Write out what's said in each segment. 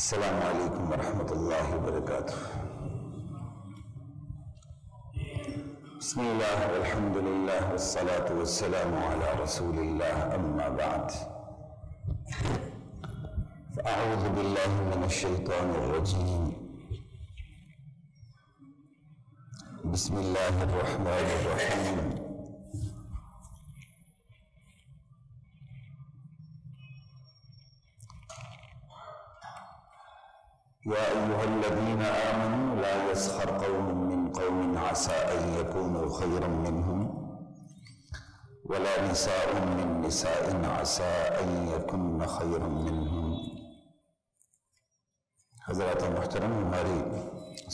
السلام علیکم ورحمۃ اللہ وبرکاتہ۔ بسم اللہ والحمد للہ والصلاة والسلام علی رسول اللہ، اما بعد فاعوذ باللہ من الشیطان الرجیم، بسم اللہ الرحمن الرحیم۔ یا ایہا الذین آمنوا لا یسخر قوم من قوم عسى ان یکونوا خیرا منہم ولا نساء من نساء عسى ان یکن خیرا منہم۔ حضرات محترم، ہماری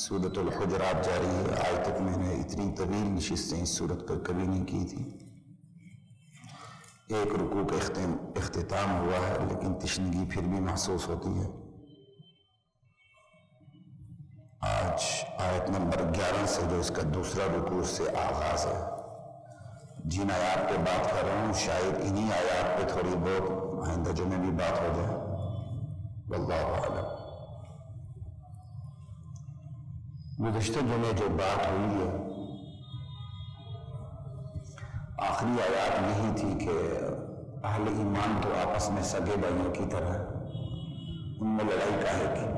سورۃ الحجرات جاری ہے۔ آج تک میں نے اتنی طویل نشستیں اس سورت پر کبھی نہیں کی تھی۔ ایک رکوع کا اختتام ہوا ہے، لیکن تشنگی پھر بھی محسوس ہوتی ہے۔ آج آیت نمبر 11 سے جو اس کا دوسرا رکوع سے آغاز ہے، جن آیات پہ بات کر رہا ہوں شاید انہی آیات پہ تھوڑی بہت آئندہ جمعے بھی بات ہو جائے، واللہ اعلم۔ گزشتہ جمعے جو بات ہوئی ہے، آخری آیات یہی تھی کہ اہل ایمان تو آپس میں سگے بھائیوں کی طرح، ان میں لڑائی کاہے کی؟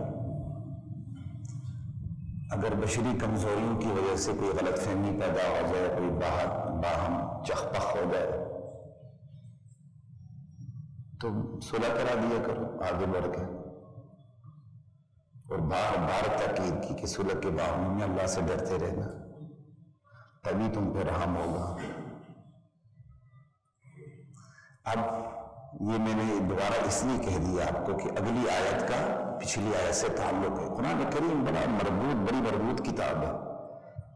اگر بشری کمزوریوں کی وجہ سے کوئی غلط فہمی پیدا ہو جائے، کوئی باہم چخ-پخ ہو جائے، تو صلح کرا دیا کرو آگے بڑھ کے، اور بار تاکید کی کہ صلح کے بارے میں اللہ سے ڈرتے رہنا، تبھی تم پہ رحم ہوگا۔ اب یہ میں نے دوبارہ اس لیے کہہ دیا آپ کو کہ اگلی آیت کا پچھلی آیت سے تعلق ہے۔ قرآن کریم بڑی مربوط کتاب ہے،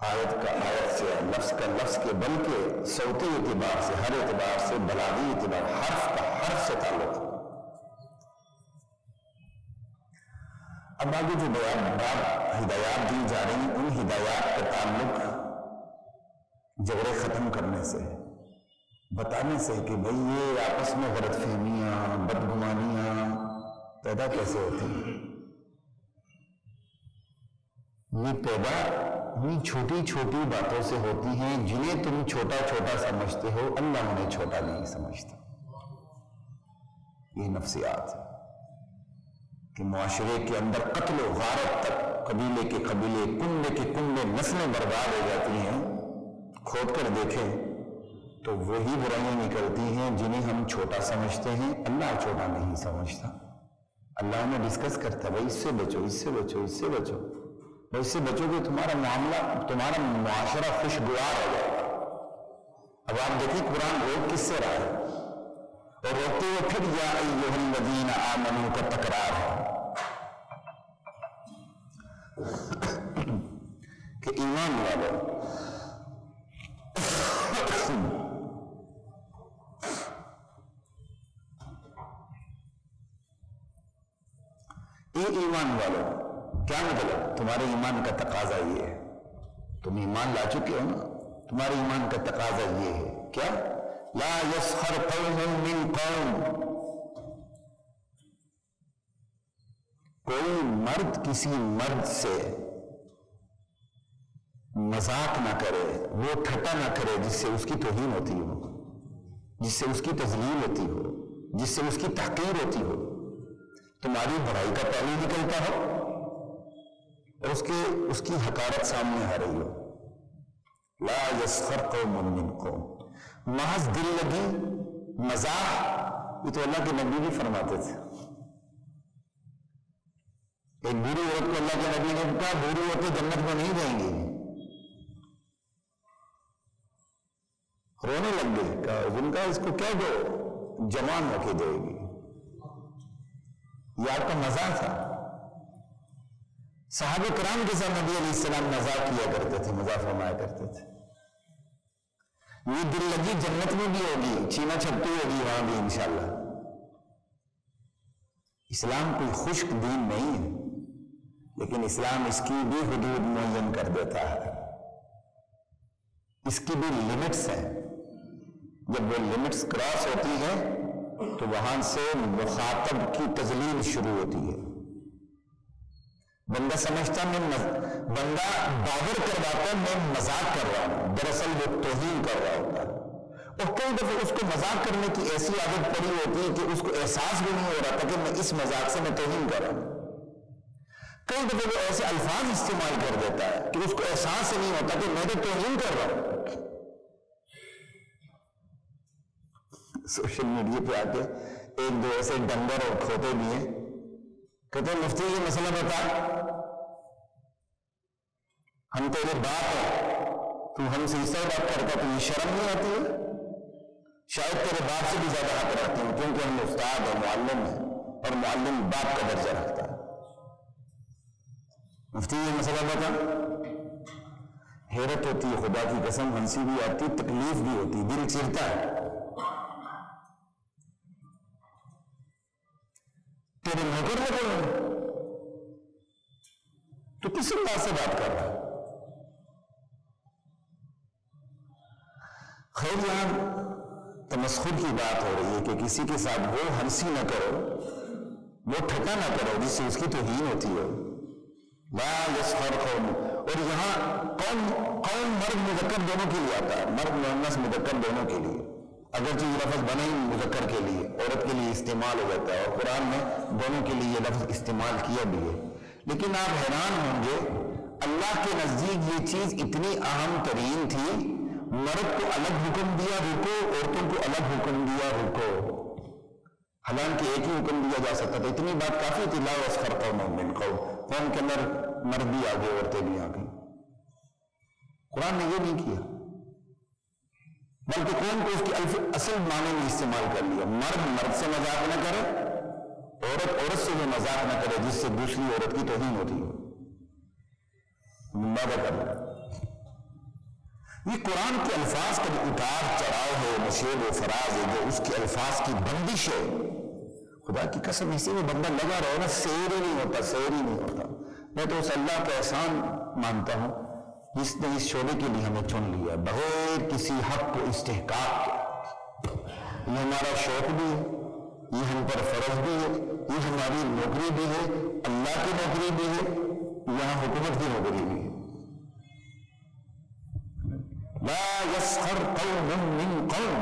آیت کا آیت سے، لفظ کا لفظ کے، بلکہ صوتی اعتبار سے، ہر اعتبار سے، بلاغی اعتبار، حرف کا حرف سے تعلق ہے۔ اب آگے جو ہدایات دی جا رہی ہیں، ان ہدایات کا تعلق جھگڑے ختم کرنے سے، بتانے سے کہ بھئی یہ آپس میں غلط فہمیاں، بدگمانیاں پیدا کیسے ہوتی ہیں۔ یہ پیدا انہیں چھوٹی چھوٹی باتوں سے ہوتی ہیں جنہیں تم چھوٹا چھوٹا سمجھتے ہو، اللہ انہیں چھوٹا نہیں سمجھتا۔ یہ نفسیات ہے کہ معاشرے کے اندر قتل و غارت تک، قبیلے کے قبیلے، کنبے کے کنبے، نسلیں برباد ہو جاتی ہیں۔ کھود کر دیکھیں تو وہی برائیاں نکلتی ہیں جنہیں ہم چھوٹا سمجھتے ہیں، اللہ چھوٹا نہیں سمجھتا۔ اللہ نے ڈسکس کرتا ہے، بھائی اس سے بچو، اس سے بچو، اس سے بچو، اس سے بچو کہ تمہارا معاملہ، تمہارا معاشرہ خوشگوار ہو جائے گا۔ اب آپ دیکھیں قرآن روک کس سے رہا ہے، اور روکتے ہوئے پھر یا ایھا الذین آمنوا کا تکرار ہے کہ ایمان والو، ایمان والو، کیا مطلب؟ تمہارے ایمان کا تقاضا یہ ہے، تم ایمان لا چکے ہو نا، تمہارے ایمان کا تقاضا یہ ہے کیا؟ لا یسخر قوم من قوم، کوئی مرد کسی مرد سے مذاق نہ کرے، وہ ٹھٹا نہ کرے جس سے اس کی توہین ہوتی ہو، جس سے اس کی تذلیل ہوتی ہو، جس سے اس کی تحقیر ہوتی ہو، تمہاری بڑائی کا پہلو نکلتا ہو اور اس کی حقارت سامنے آ رہی ہو۔ لا یسخر قوم من قوم، محض دل لگی مزاح، یہ تو اللہ کے نبی بھی فرماتے تھے۔ ایک بوڑھی عورت کو اللہ کے نبی نے کہا بوڑھی عورتیں جنت میں نہیں جائیں گی، رونے لگ گئے، کہا ان کا اس کو کہہ دو جوان ہو کے دے گی۔ یہ آپ کا مزاح تھا۔ صحابہ کرام کے ساتھ نبی علیہ السلام مزاح کیا کرتے تھے، مزاح فرمایا کرتے تھے۔ یہ دل لگی جنت میں بھی ہوگی، چھینا چھپٹی ہوگی وہاں بھی انشاءاللہ۔ اسلام کوئی خشک دین نہیں ہے، لیکن اسلام اس کی بھی حدود معین کر دیتا ہے، اس کی بھی لمٹس ہیں۔ جب وہ لمٹس کراس ہوتی ہیں تو وہاں سے مخاطب کی تذلیل شروع ہوتی ہے۔ بندہ سمجھتا بندہ باور کرواتا میں مذاق کر رہا ہوں، دراصل وہ توہین کر رہا ہوتا ہے۔ اور کئی دفعہ اس کو مذاق کرنے کی ایسی عادت پڑی ہوتی ہے کہ اس کو احساس بھی نہیں ہو رہا تھا کہ میں اس مذاق سے میں توہین کر رہا ہوں۔ کئی دفعہ وہ ایسے الفاظ استعمال کر دیتا ہے کہ اس کو احساس ہی نہیں ہوتا کہ میں تو توہین کر رہا ہوں۔ سوشل میڈیا پہ آ کے ایک دو ایسے ڈنگر اور کھوتے بھی ہیں، کہتے ہیں مفتی یہ مسئلہ بتا، ہم تیرے باپ ہیں، تو ہم سے اس طرح بات کرتا تو یہ شرم نہیں آتی ہے؟ شاید تیرے باپ سے بھی زیادہ حق رکھتے ہیں کیونکہ ہم استاد اور معلم ہیں، اور معلم باپ کا درجہ رکھتا ہے۔ مفتی یہ مسئلہ بتا، حیرت ہوتی ہے، خدا کی قسم، ہنسی بھی آتی، تکلیف بھی ہوتی، دل چیرتا ہے۔ تیرے نوکر لگے ہوئے تو کس انداز سے بات کر رہا ہے؟ خیر یہاں تمسخر کی بات ہو رہی ہے کہ کسی کے ساتھ وہ ہنسی نہ کرو، وہ ٹھٹا نہ کرو جس سے اس کی توہین ہوتی ہے۔ لا یسخر قوم، اور یہاں قوم مرد مذکر دونوں کے لیے آتا ہے، مرد مؤنث مذکر دونوں کے لیے، اگرچہ یہ لفظ بنے ہی مذکر کے لیے، عورت کے لیے استعمال ہو جاتا ہے، اور قرآن میں دونوں کے لیے یہ لفظ استعمال کیا بھی ہے۔ لیکن آپ حیران ہوں گے، اللہ کے نزدیک یہ چیز اتنی اہم ترین تھی، مرد کو الگ حکم دیا رکو، عورتوں کو الگ حکم دیا رکو، حالانکہ ایک ہی حکم دیا جا سکتا تھا۔ اتنی بات کافی تھی، لا یسخر قوم من قوم، قوم کے اندر مرد بھی آگے عورتیں بھی آگے۔ قرآن نے یہ نہیں کیا، بلکہ قوم کو اس کی اصل معنی میں استعمال کر لیا۔ مرد مرد سے مذاق نہ کرے، عورت عورت سے بھی مذاق نہ کرے جس سے دوسری عورت کی توہین ہوتی ہے۔ یہ قرآن کے الفاظ کا جو اتار چڑھاؤ ہے، نشیب و فراز ہے، جو اس کے الفاظ کی بندش ہے، خدا کی قسم اسی میں بندہ لگا رہو نا، سیر ہی نہیں ہوتا، سیر ہی نہیں ہوتا۔ میں تو اس اللہ کا احسان مانتا ہوں جس نے اس شعبے کے لیے ہمیں چن لیا بغیر کسی حق کو استحقاق کے۔ یہ ہمارا شوق بھی ہے، یہ ہم پر فرض بھی ہے، یہ ہماری نوکری بھی ہے، اللہ کی نوکری بھی ہے، یہاں حکومت کی نوکری بھی ہے۔ لا یسخر قوم من قوم،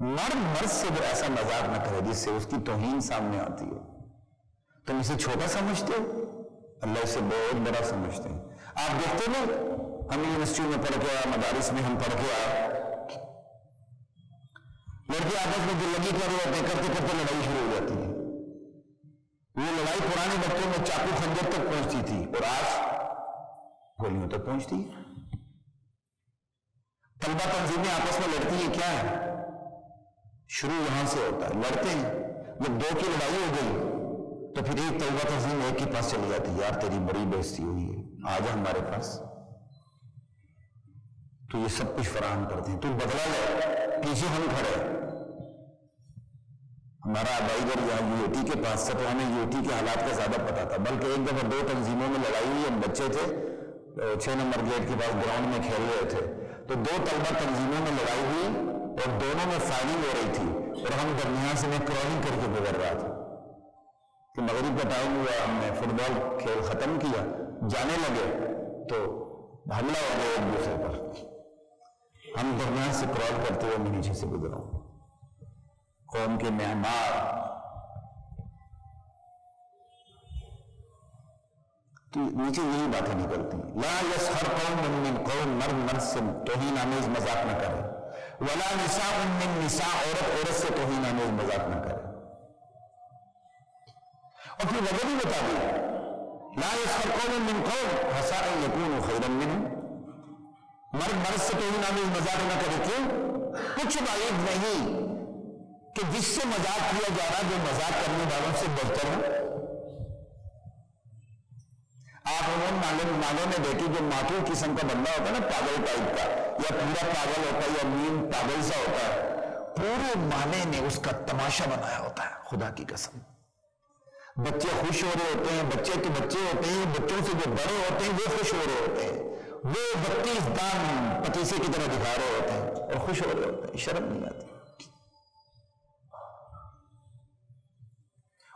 مرد مرد سے وہ ایسا مذاق نہ کرے جس سے اس کی توہین سامنے آتی ہے۔ تم اسے چھوٹا سمجھتے ہو، اللہ اسے بہت بڑا سمجھتے ہیں۔ آپ دیکھتے ہیں ہم یونیورسٹی میں پڑھ کے آئے، مدارس میں ہم پڑھ کے آئے، لڑکے آپس میں لگی کر رہے ہوتے ہیں، کرتے کرتے لڑائی شروع ہو جاتی ہے۔ وہ لڑائی پرانے بچوں میں چاقو خنجر تک پہنچتی تھی، اور آج گولیوں تک پہنچتی ہے۔ طلبہ تنظیمیں آپس میں لڑتی ہیں، کیا ہے؟ شروع یہاں سے ہوتا ہے، لڑتے ہیں، جب دو کی لڑائی ہو گئی تو پھر ایک طلبہ تنظیم ایک کے پاس چلی جاتی ہے، یار تیری بڑی بےزتی ہوئی ہے، آ جا ہمارے پاس، تو یہ سب کچھ فراہم کرتے ہیں، تو بدلا لے، پیچھے ہم کھڑے۔ ہمارا آبائی گھر یہاں یو ٹی کے پاس تھا، تو ہمیں یو ٹی کے حالات کا زیادہ پتا تھا، بلکہ ایک دفعہ دو تنظیموں میں لڑائی ہوئی، ہم بچے تھے، 6 نمبر گیٹ کے پاس گراؤنڈ میں کھیل رہے تھے، تو دو طلبہ تنظیموں میں لڑائی ہوئی اور دونوں میں فائرنگ ہو رہی تھی، اور ہم درمیان سے میں کرالنگ کر کے گزر رہا تھا کہ مغرب کا ٹائم ہوا، ہم نے فٹ بال کھیل ختم کیا، جانے لگے تو حملہ ہو گیا ایک دوسرے پر، ہم درمیان سے کرال کرتے ہوئے میں نیچے سے گزرا ہوں۔ قوم کے معمار، تو نیچے یہی باتیں نکلتی ہیں۔ لا یسخر قوم من قوم، مرد مرد سے توہین آمیز مذاق نہ کرے، ولا نساء من نساء، عورت عورت سے توہین آمیز مذاق نہ کرے۔ اور پھر وجہ بھی بتا دی، لا یسخر قوم من قوم عسى ان يكونوا خيرا منهم، مرد مرد سے توہین آمیز مذاق نہ کرے، کیوں؟ کچھ بعید نہیں کہ جس سے مذاق کیا جا رہا جو مذاق کرنے والوں سے بہتر ہو۔ آپ عموماً مالوں میں دیکھیں جو ماتو قسم کا بندہ ہوتا ہے نا، پاگل ٹائپ کا، یا پورا پاگل ہوتا ہے یا نیم پاگل سا ہوتا ہے، پورے مالے نے اس کا تماشا بنایا ہوتا ہے، خدا کی قسم۔ بچے خوش ہو رہے ہوتے ہیں، بچے تو بچے ہوتے ہیں، بچوں سے جو بڑے ہوتے ہیں وہ خوش ہو رہے ہوتے ہیں، وہ 32 دان پتیسے کی طرح دکھا رہے ہوتے ہیں اور خوش ہو رہے ہوتے ہیں، شرم نہیں آتی۔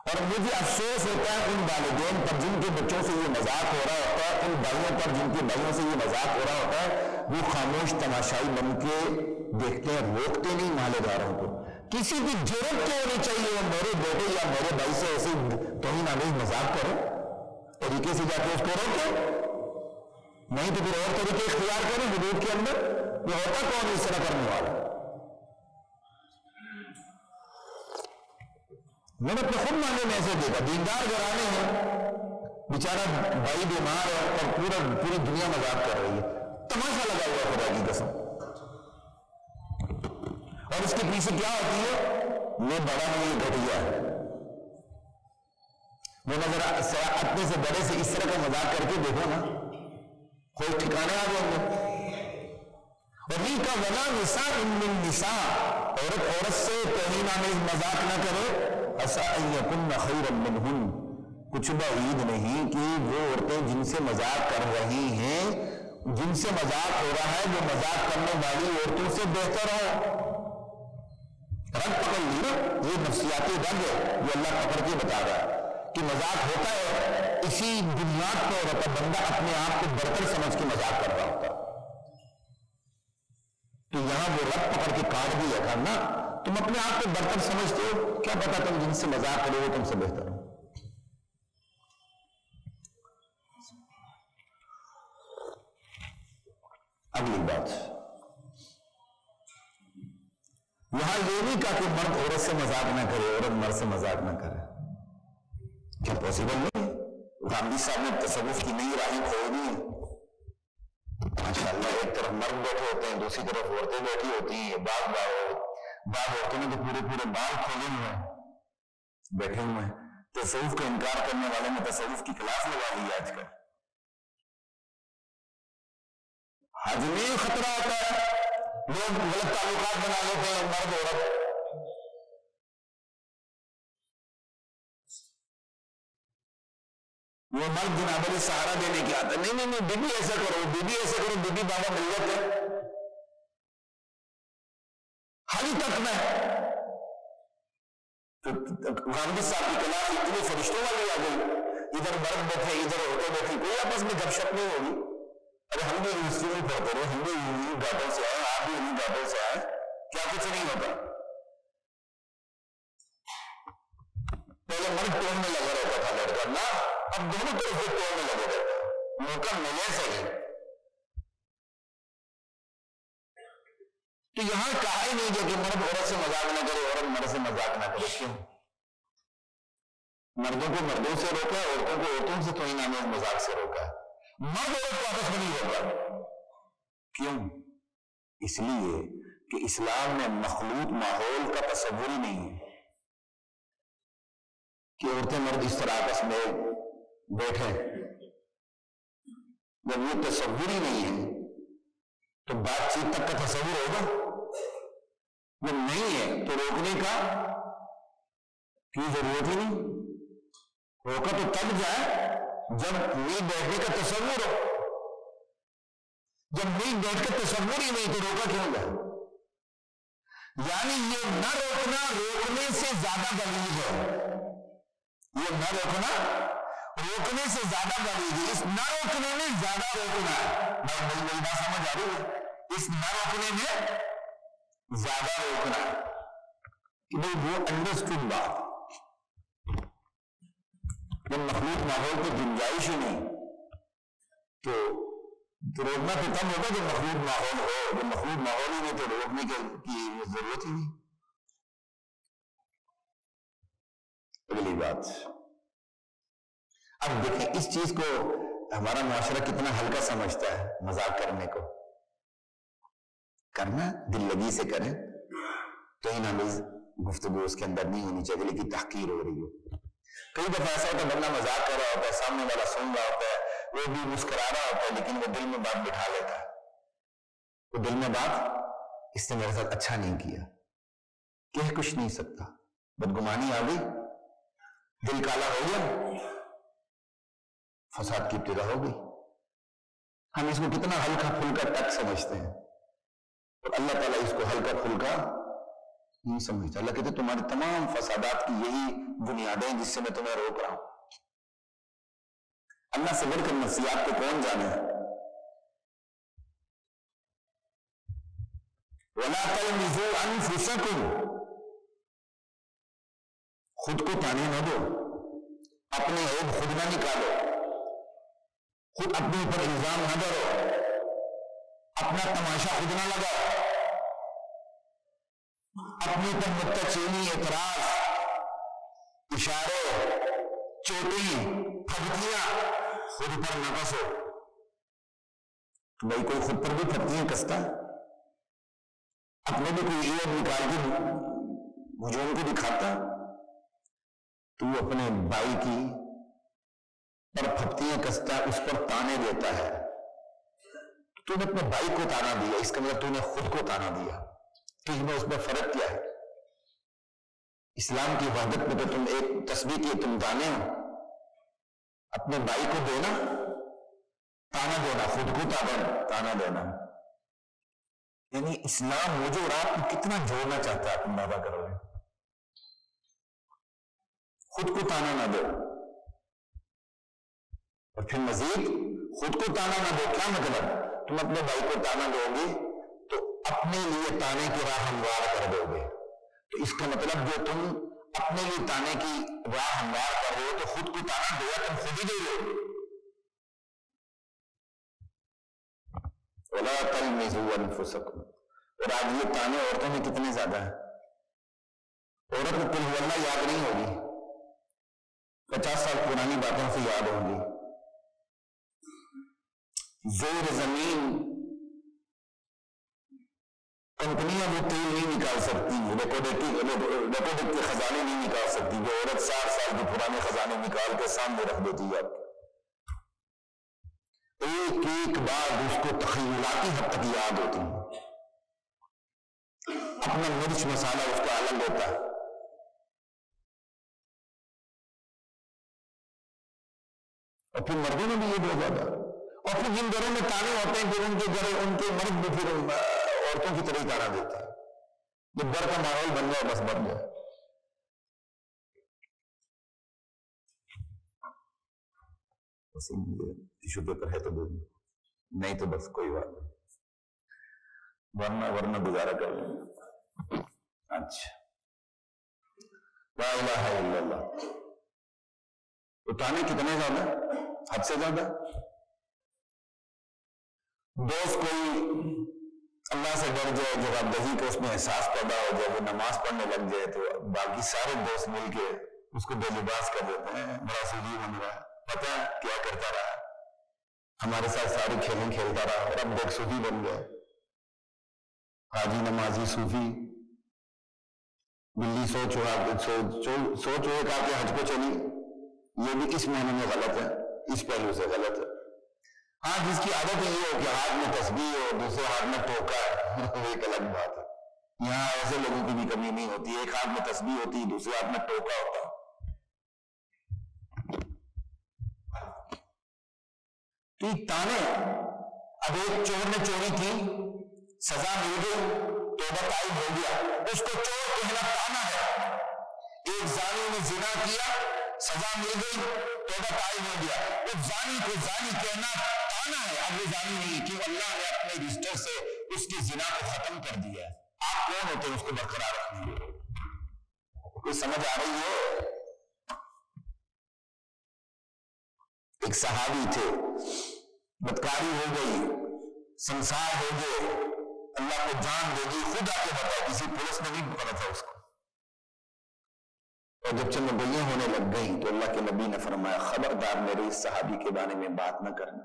اور مجھے افسوس ہوتا ہے ان والدین پر جن کے بچوں سے یہ مذاق ہو رہا ہوتا ہے، ان بھائیوں پر جن کے بھائیوں سے یہ مذاق ہو رہا ہوتا ہے، وہ خاموش تماشائی بن کے دیکھتے ہیں، روکتے نہیں مالے داروں کو۔ کسی کی جرأت تو ہونی چاہیے وہ میرے بیٹے یا میرے بھائی سے ایسے توہین آمیز مذاق کرے، طریقے سے جا کے اس کو روکے، نہیں تو پھر اور طریقے اختیار کریں حدود کے اندر۔ یہ ہوتا کون اس طرح کرنے والا؟ میں نے اپنے خود ماننے میں ایسے دیکھا، دیندار گھرانے ہیں، بیچارہ بھائی بیمار ہے اور پوری دنیا مذاق کر رہی ہے، تماشا لگا ہوا خدا کی قسم، اور اس کے پیچھے کیا ہوتی ہے؟ یہ بڑا نہیں، یہ گھٹیا ہے۔ وہ نظر اپنے سے بڑے سے اس طرح کا مذاق کر کے دیکھو نا، کوئی ٹھکانے آ جائیں گے۔ اور یہ کا ولا نساء من نساء، عورت سے توہین آمیز مذاق نہ کرے، عسى ان يكن خيرا منهن، کچھ بعید نہیں کہ وہ عورتیں جن سے مذاق کر رہی ہیں، جن سے مذاق ہو رہا ہے، وہ مذاق کرنے والی عورتوں سے بہتر ہو۔ رنگ پکڑ لی نا، یہ نفسیاتی رنگ ہے جو اللہ پکڑ کے بتا رہا ہے کہ مذاق ہوتا ہے، اسی بنیاد پر ہوتا ہے، بندہ اپنے آپ کو برتر سمجھ کے مذاق کر رہا ہوتا ہے۔ تو یہاں وہ رب پکڑ کے کاٹ دیا تھا نا، تم اپنے آپ کو برتر سمجھتے ہو، کیا پتا تم جن سے مذاق کرو وہ تم سے بہتر ہو۔ اگلی بات، یہاں یہ نہیں کہا کہ مرد عورت سے مذاق نہ کرے، عورت مرد سے مذاق نہ کرے، کیا پاسبل نہیں ہے؟ غامدی صاحب نے تصوف کی نئی راہیں کھولی ہیں، ماشاءاللہ، ایک طرف مرد بیٹھے ہوتے ہیں، دوسری طرف عورتیں بیٹھی ہوتی ہیں، بعض عورتوں نے تو پورے بال کھولے ہوئے ہیں، بیٹھے ہوئے ہیں۔ تصوف کا انکار کرنے والے نے تصوف کی کلاس لگا لی آج کل۔ حج میں خطرہ ہوتا ہے، لوگ غلط تعلقات بنا لیتے ہیں مرد عورت، وہ مرد جناب علی سہارا دینے کے آتا ہے، نہیں بی بی ایسا کرو، بی بی ایسا کرو، بی بی بابا مل جاتے حج تک میں۔ غامدی صاحب کی کلاس اتنی فرشتوں والی آ گئی، ادھر مرد بیٹھے ادھر عورتیں بیٹھی، کوئی آپس میں گپ شپ نہیں ہوگی۔ ارے ہم بھی یونیورسٹی میں پڑھتے رہے، ہم بھی انہیں گھاٹوں سے آئے، آپ بھی انہیں گھاٹوں سے آئے، کیا کچھ نہیں ہوتا۔ پہلے مرد توڑنے لگا رہتا تھا لڑکا، نہ اب دونوں طرف سے توڑنے لگے رہتا، موقع ملے صحیح۔ تو یہاں کہا ہی نہیں کہ مرد عورت سے مذاق نہ کرے، عورت مرد سے مذاق نہ کرے، کیوں؟ مردوں کو مردوں سے روکا ہے، عورتوں کو عورتوں سے توہین آمیز مذاق سے روکا ہے، مرد عورت کو آپس میں نہیں روکا، کیوں؟ اس لیے کہ اسلام میں مخلوط ماحول کا تصور ہی نہیں ہے کہ عورتیں مرد اس طرح آپس میں بیٹھے، جب وہ تصور ہی نہیں ہے تو بات چیت تک کا تصور ہوگا؟ وہ نہیں ہے تو روکنے کا کی ضرورت ہی نہیں، روکا تو تب جائے جب نیند بیٹھنے کا تصور ہو، جب نیند بیٹھ کے تصور ہی نہیں تو روکا کیوں جائے؟ یعنی یہ نہ روکنا روکنے سے زیادہ غلیظ ہے، یہ نہ روکنا روکنے سے زیادہ غلیظ ہے، اس نہ روکنے میں زیادہ روکنا ہے۔ میری بات سمجھ آ رہی ہے؟ اس نہ روکنے میں زیادہ روکنا ہے کہ بھائی وہ انڈرسٹوڈ بات، جب مخلوق ماحول کی گنجائش ہی نہیں تو روکنا تو کم ہوگا جب مخلوق ماحول ہو، جب مخلوق ماحول ہی نہیں تو روکنے کی ضرورت ہی نہیں۔ اگلی بات، اب دیکھیں اس چیز کو ہمارا معاشرہ کتنا ہلکا سمجھتا ہے، مذاق کرنے کو کرنا دل لگی سے کریں، توہین آمیز گفتگو اس کے اندر نہیں ہونی چاہیے، لیکن تحقیر ہو رہی ہو۔ کئی دفعہ ایسا ہوتا ہے بندہ مذاق کر رہا ہوتا ہے، سامنے والا سن رہا ہوتا ہے، وہ بھی مسکرا رہا ہوتا ہے، لیکن وہ دل میں بات بٹھا لیتا ہے، وہ دل میں بات اس نے میرے ساتھ اچھا نہیں کیا، کہہ کچھ نہیں سکتا، بدگمانی آ گئی، دل کالا ہو گیا، فساد کی ابتدا ہو گئی۔ ہم اس کو کتنا ہلکا پھلکا ٹچ سمجھتے ہیں اور اللہ تعالیٰ اس کو ہلکا پھلکا نہیں سمجھتا. اللہ کہتے تمہارے تمام فسادات کی یہی بنیادیں جس سے میں تمہیں روک رہا ہوں. اللہ سے بڑھ کر نفسیات کو کون جانے. وَلَا تَلْمِزُوا أَنفُسَكُمْ، خود کو تانے نہ دو، اپنے عیب خود نہ نکالو، خود اپنے اوپر الزام نہ ڈالو، اپنا تماشا خود نہ لگاؤ، اپنے اوپر نکتہ چینی، اعتراض، اشارے، چوٹی، پھبتیاں خود پر نہ کسو. تو بھائی کوئی خود پر بھی پھبتیاں کستا ہے، اپنے بھی کوئی عیب نکال کے ہجوم کو دکھاتا. تو وہ اپنے بھائی کی پر پھبتیاں کستا ہے، اس پر تانے دیتا ہے. تو نے اپنے بھائی کو تانا دیا، اس کا مطلب تو نے خود کو تانا دیا. تو اس میں فرق کیا ہے؟ اسلام کی وحدت میں تو تم ایک تسبیح کی تم تانے ہو، اپنے بھائی کو دینا تانا دینا، خود کو تانا دینا. یعنی اسلام مجھے اور آپ کو کتنا جوڑنا چاہتا ہے، آپ اندازہ کرو گے. خود کو تانا نہ دو، اور پھر مزید خود کو تانا نہ دو. کیا مطلب؟ تم اپنے بھائی کو تانا دو گے تو اپنے لیے تانے کی راہ ہموار کر دو گے. تو اس کا مطلب جو تم اپنے لیے تانے کی راہ ہموار کر رہے ہو تو خود کو تانا دیا تم خود ہی دے رہے ہو. وَلَا تَلْمِزُوا أَنفُسَكُمْ. اور آج یہ تانے عورتوں میں کتنے زیادہ ہیں. عورت کو قل هو اللہ یاد نہیں ہوگی، 50 سال پرانی باتوں سے یاد ہوں گی. زیر زمین کمپنیاں وہ تیل نہیں نکال سکتی، ریکارڈ کے خزانے نہیں نکال سکتی. وہ عورت 60 سال کے پرانے خزانے نکال کے سامنے رکھ دیتی ہے. ایک ایک بار اس کو تخیلاتی حد تک یاد ہوتی ہے. اپنا مرچ مسالہ اس کا الگ ہوتا ہے. اور پھر مردوں میں بھی یہ بہت زیادہ. اور پھر جن گھروں میں تانے ہوتے ہیں پھر ان کے گھر ان کے مرد بھی پھر عورتوں کی طرح تانا دیتا ہے. جب گھر کا ماحول بن جائے بس بن جائے. ٹیشو پیپر ہے تو دے دیں، نہیں تو بس کوئی بات نہیں، ورنہ گزارا کر لیں گے. اچھا، لا الہ الا اللہ. تو تانے کتنے زیادہ؟ حد سے زیادہ. دوست کوئی اللہ سے ڈر جائے، جوابدہی کا اس میں احساس پیدا ہو جائے، وہ نماز پڑھنے لگ جائے تو باقی سارے دوست مل کے اس کو بے لباس کر دیتے ہیں. بڑا سوجی بن رہا ہے، پتہ ہے کیا کرتا رہا، ہمارے ساتھ ساری کھیلیں کھیلتا رہا اور اب دیکھ صوفی بن گئے. حاجی نمازی صوفی. بلی سوچ ہوئے کہا کہ حج کو چلی، یہ بھی اس معنی میں غلط ہے، اس پہلو سے غلط ہے. ہاں جس کی عادت یہ ہو کہ ہاتھ میں تسبیح ہو دوسرے ہاتھ میں ٹوکا ہے وہ ایک الگ بات ہے. یہاں ایسے لوگوں کی بھی کمی نہیں ہوتی، ایک ہاتھ میں تسبیح ہوتی دوسرے ہاتھ میں ٹوکا ہوتا. تو یہ تانے، اب ایک چور نے چوری کی، سزا مل گئی، توبہ طائب ہو گیا، اس کو چور کہنا تانا ہے. ایک زانی نے زنا کیا، سزا مل گئی، توبہ طائب ہو گیا، اس زانی کو زانی کہنا تانا ہے. اب وہ زانی نہیں، کیوں اللہ نے اپنے رجسٹر سے اس کی زنا کو ختم کر دیا ہے. آپ کون ہوتے ہیں اس کو برقرار رکھنے کے؟ کوئی سمجھ آ رہی ہے؟ ایک صحابی تھے، بدکاری ہو گئی، سنسار ہو گئے، اللہ کو جان دے دی، خود آ کے بتایا، کسی پولیس نے نہیں پکڑا تھا اس کو. اور جب چمگیاں ہونے لگ گئی تو اللہ کے نبی نے فرمایا خبردار میرے اس صحابی کے بارے میں بات نہ کرنا،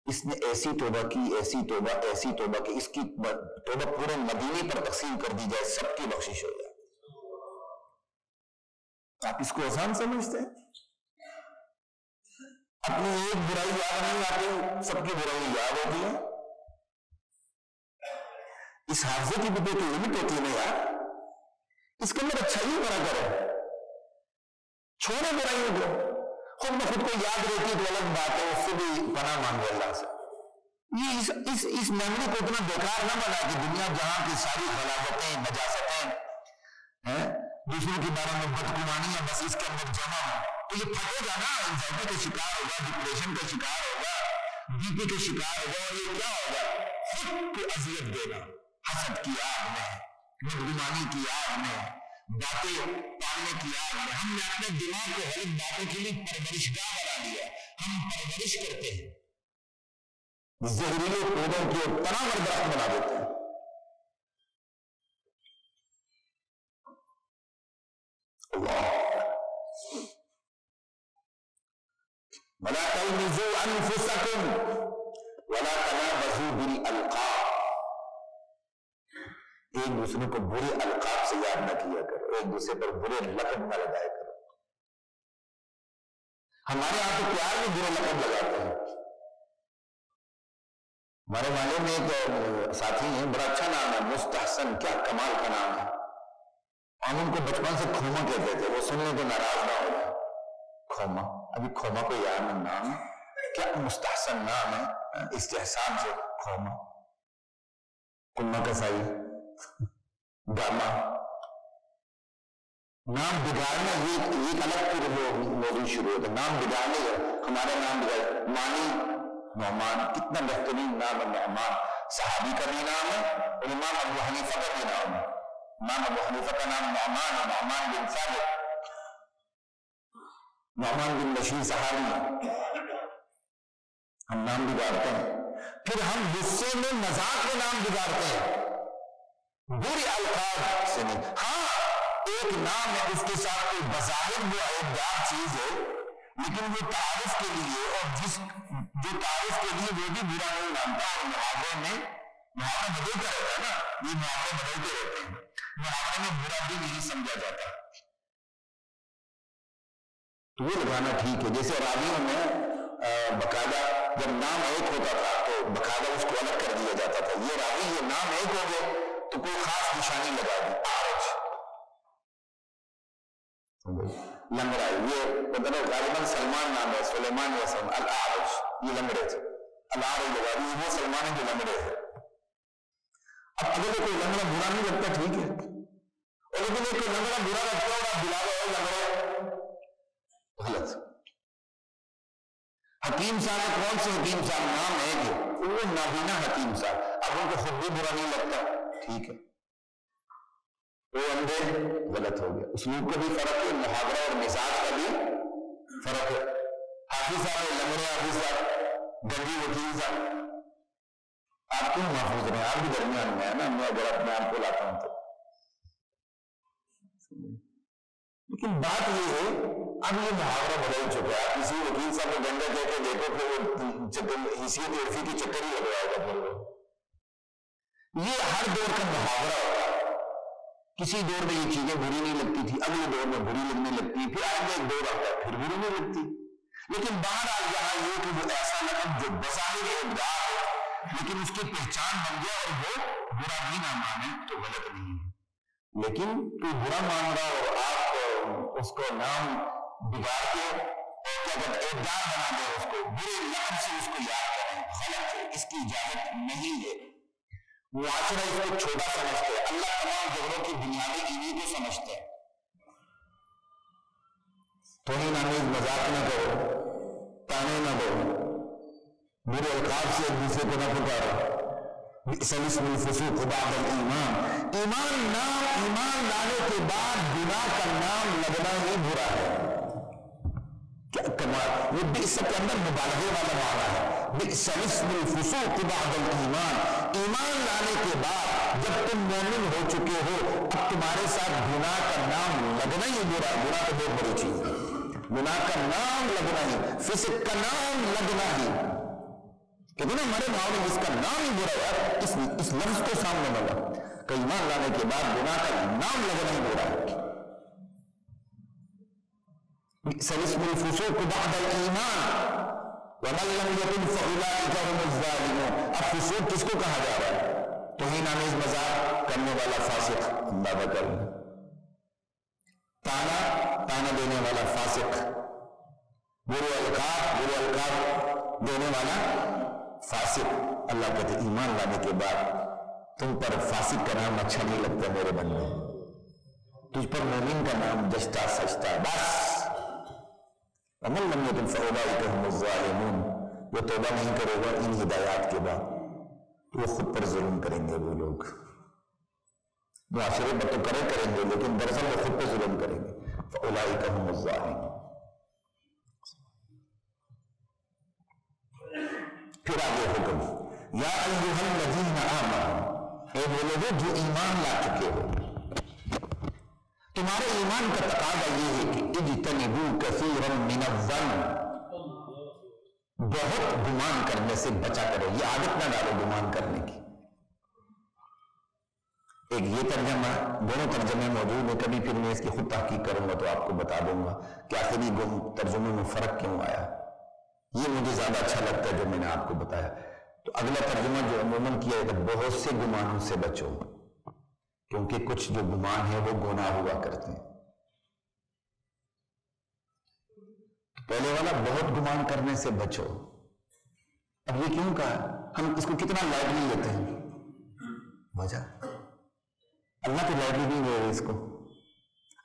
اس نے ایسی توبہ کی، ایسی توبہ کہ اس کی توبہ پورے مدینے پر تقسیم کر دی جائے، سب کی بخشش ہو جائے. آپ اس کو آسان سمجھتے ہیں؟ اپنی ایک برائی یاد نہیں آتی، سب کی برائی یاد ہوتی ہے. اس حافظے کی بھی تو لمٹ ہوتی ہے نا یار، اس کے اندر اچھائی بڑا کرو، چھوڑے برائیوں کو. خود بخود کو یاد رہتی تو الگ بات ہے، اس سے بھی پناہ مانگو اللہ سے. یہ اس میموری کو اتنا بیکار نہ بنا کہ دنیا جہاں کی ساری غلاظتیں، نجاستیں دوسروں کے بارے میں بدگمانی ہے بس اس کے اندر جمع ہو تو یہ پھٹے گا نا، انزائٹی کا شکار ہوگا، ڈپریشن کا شکار ہوگا، بی پی کا شکار ہوگا، اور یہ کیا ہوگا؟ خود کو اذیت دے گا، حسد کی آگ میں، بدگمانی کی آگ میں، باتیں پالنے کی آگ میں۔ ہم نے اپنے دماغ کو غلط باتوں کے لیے پرورشگاہ بنا لیا، ہم پرورش کرتے ہیں، زہریلے پودوں کی تناور درخت بنا دیتے ہیں۔ اللہ وَلَا تَلْمِزُوا أَنفُسَكُمْ وَلَا تَنَابَزُوا بِالْأَلْقَابِ، ایک دوسرے کو برے القاب سے یاد نہ کیا کرو، ایک دوسرے پر برے لقب نہ لگایا کرو۔ ہمارے یہاں تو پیار میں برے لقب لگاتے ہیں۔ ہمارے والے میں ایک ساتھی ہیں، بڑا اچھا نام ہے، مستحسن، کیا کمال کا نام ہے، ہم ان کو بچپن سے کھوما کہتے تھے، وہ سننے کو ناراض نہ ہو جائے۔ کھوما، ابھی کھوما کو یاد ہے نام، کیا مستحسن نام ہے، استحسان سے کھوما، کما کسائی، گاما، نام بگاڑنا، یہ الگ پھر موضوع شروع ہوتا ہے، نام بگاڑنے کا، ہمارا نام بگاڑ، مانی نعمان، کتنا بہترین نام ہے نعمان، صحابی کا بھی نام ہے اور امام ابو حنیفہ کا بھی نام ہے۔ امام ابو حنیفہ کا نام نعمان ہے، نعمان بن ثابت، نعمان بن بشیر صحابی ہے۔ ہم نام بگاڑتے ہیں، پھر ہم غصے میں مذاق میں نام بگاڑتے ہیں، برے الفاظ سے نہیں۔ ہاں ایک نام ہے، اس کے ساتھ کوئی بظاہر وہ عیبدار چیز ہے، لیکن وہ تعارف کے لیے، اور جو تعارف کے لیے وہ بھی برا نہیں مانتا، اور محاورے میں محاورہ بدلتا رہتا ہے نا، یہ محاورے بدلتے رہتے ہیں، محاورے میں برا بھی نہیں سمجھا جاتا، تو وہ لگانا ٹھیک ہے۔ جیسے راویوں میں باقاعدہ جب نام ایک ہوتا تھا تو باقاعدہ اس کو الگ کر دیا جاتا تھا، یہ راوی یہ نام ایک ہو گئے تو کوئی خاص نشانی لگا دی، آرج لنگڑا، یہ مطلب غالباً سلمان نام ہے، سلیمان یا سلمان، الآرج یہ لنگڑے تھے، الآرج لگا دی، وہ سلمان ہے جو لنگڑے تھے۔ اب اگر کوئی لنگڑا برا نہیں لگتا ٹھیک ہے، اور لیکن ایک کوئی لنگڑا برا لگتا ہے اور آپ بلا رہے ہو لنگڑے، غلط۔ حکیم صاحب کون سے حکیم صاحب؟ نام ہے کہ وہ نابینا حکیم صاحب، اب ان کو خود بھی برا نہیں لگتا ٹھیک ہے، وہ اندھے، غلط ہو گیا۔ اسلوب کا بھی فرق ہے، محاورہ اور مزاج کا بھی فرق ہے۔ حافظ صاحب لنگڑے، حافظ صاحب گنجی وکیل صاحب، آپ کیوں محفوظ رہے؟ آپ بھی درمیان میں ہے نا، میں اگر اپنے آپ کو لاتا ہوں تو، لیکن بات یہ ہے اب یہ محاورہ بدل چکا ہے۔ آپ کسی وکیل صاحب کو گنجا کہہ کے دیکھو پھر وہ حیثیت عرفی کی چکر ہی لگ جائے گا پھر۔ یہ ہر دور کا محاورہ ہوتا ہے، کسی دور میں یہ چیزیں بری نہیں لگتی تھی، اگلے دور میں بری لگنے لگتی، پھر آگے ایک دور آتا ہے پھر بری نہیں لگتی، لیکن بہرحال یہاں یہ کہ وہ ایسا لقب جو بظاہر ابداع ہے لیکن اس کی پہچان بن گیا اور وہ برا بھی نہ مانے تو غلط نہیں ہے، لیکن کوئی برا مان رہا اور آپ اس کو نام بگاڑ کے کیا کہتے ہیں ابداع بنا دیں، اس کو برے لقب سے اس کو یاد کریں، غلط ہے، اس کی اجازت نہیں ہے۔ معاشرہ اس کو چھوٹا سمجھتے ہیں، اللہ تمام جھگڑوں کی بنیادیں انہی کو سمجھتے ہیں۔ توہین آمیز مذاق نہ کرو، تانے نہ دو، برے القاب سے ایک دوسرے کو نہ پکارو۔ بئس الاسم الفسوق بعد الایمان، ایمان لانے کے بعد گناہ کا نام لگنا ہی برا ہے۔ کیا کمال، یہ بئس کے اندر مبالغے والا معنی ہے، بئس الاسم الفسوق بعد الایمان، ایمان لانے کے بعد جب تم مومن ہو چکے ہو اب تمہارے ساتھ گناہ کا نام لگنا ہی برا ہے۔ گناہ تو بہت بڑی چیز ہے، گناہ کا نام لگنا ہی، فسق کا نام لگنا ہی، کہتے ہیں ہمارے معاملے میں اس کا نام ہی برا ہے، اس لفظ کو سامنے لگا کہ ایمان لانے کے بعد گناہ کا نام لگنا ہی برا ہے۔ بئس الاسم الفسوق بعد الایمان ومن لم یتب فاولئک هم الظالمون۔ اب فسوق کس کو کہا جا رہا ہے؟ توہین آمیز مذاق کرنے والا فاسق، اللہ بکر، تانا دینے والا فاسق، برے القاب دینے والا فاسق۔ اللہ کہتے ایمان لانے کے بعد تم پر فاسق کا نام اچھا نہیں لگتا میرے بندے، تجھ پر مومن کا نام جچتا سچتا بس. ومن لم یتب فاولئک هم الظالمون. جو توبہ نہیں کرے گا ان ہدایات کے بعد تو وہ خود پر ظلم کریں گے. وہ لوگ معاشرے پر تو کریں گے لیکن دراصل وہ خود پر ظلم کریں گے. فاولئک هم الظالمون. پھر آگے حکم یا ایھا الذین آمنوا، اے وہ لوگ جو ایمان لا چکے ہو، تمہارے ایمان کا تقاضا یہ ہے کہ اجتنبوا کثیرا من الظن، بہت گمان کرنے سے بچا کرو. یہ عادت نہ ڈالو گمان کرنے کی. ایک یہ ترجمہ، دونوں ترجمے موجود ہیں، کبھی پھر میں اس کی خود تحقیق کروں گا تو آپ کو بتا دوں گا کہ آخری ترجمے میں فرق کیوں آیا. یہ مجھے زیادہ اچھا لگتا ہے جو میں نے آپ کو بتایا. تو اگلا ترجمہ جو عموماً کیا ہے کہ بہت سے گمانوں سے بچو، کیونکہ کچھ جو گمان ہے وہ گناہ ہوا کرتے ہیں. پہلے والا بہت گمان کرنے سے بچو، اب یہ کیوں کہا؟ ہم اس کو کتنا لائٹلی لیتے ہیں. وجہ اللہ تو لائٹلی نہیں لے رہے اس کو.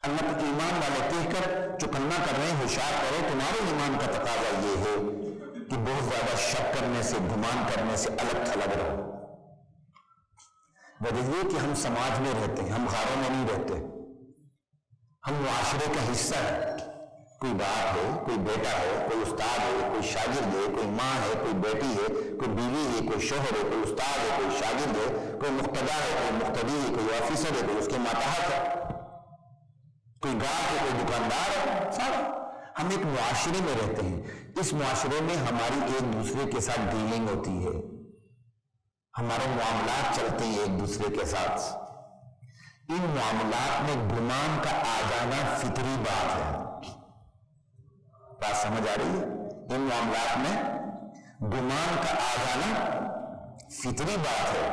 اللہ تو ایمان والے کہہ کر چکنا کر رہے ہیں، ہوشیار کرو. تمہارے ایمان کا تقاضا یہ ہے کہ بہت زیادہ شک کرنے سے، گمان کرنے سے الگ تھلگ رہو. وجہ یہ کہ ہم سماج میں رہتے ہیں، ہم غاروں میں نہیں رہتے، ہم معاشرے کا حصہ ہیں. کوئی باپ ہے، کوئی بیٹا ہے، کوئی استاد ہے، کوئی شاگرد ہے، کوئی ماں ہے، کوئی بیٹی ہے، کوئی بیوی ہے، کوئی شوہر ہے، کوئی استاد ہے، کوئی شاگرد ہے، کوئی مقتدا ہے، کوئی مقتدی ہے، کوئی آفیسر ہے، کوئی اس کے ماتحت ہے، کوئی گاہک ہے، کوئی دکاندار ہے. سارا ہم ایک معاشرے میں رہتے ہیں. اس معاشرے میں ہماری ایک دوسرے کے ساتھ ڈیلنگ ہوتی ہے، ہمارے معاملات چلتے ہیں ایک دوسرے کے ساتھ. ان معاملات میں گمان کا آ جانا فطری بات ہے. بات سمجھ آ رہی ہے؟ ان معاملات میں گمان کا آ جانا فطری بات ہے.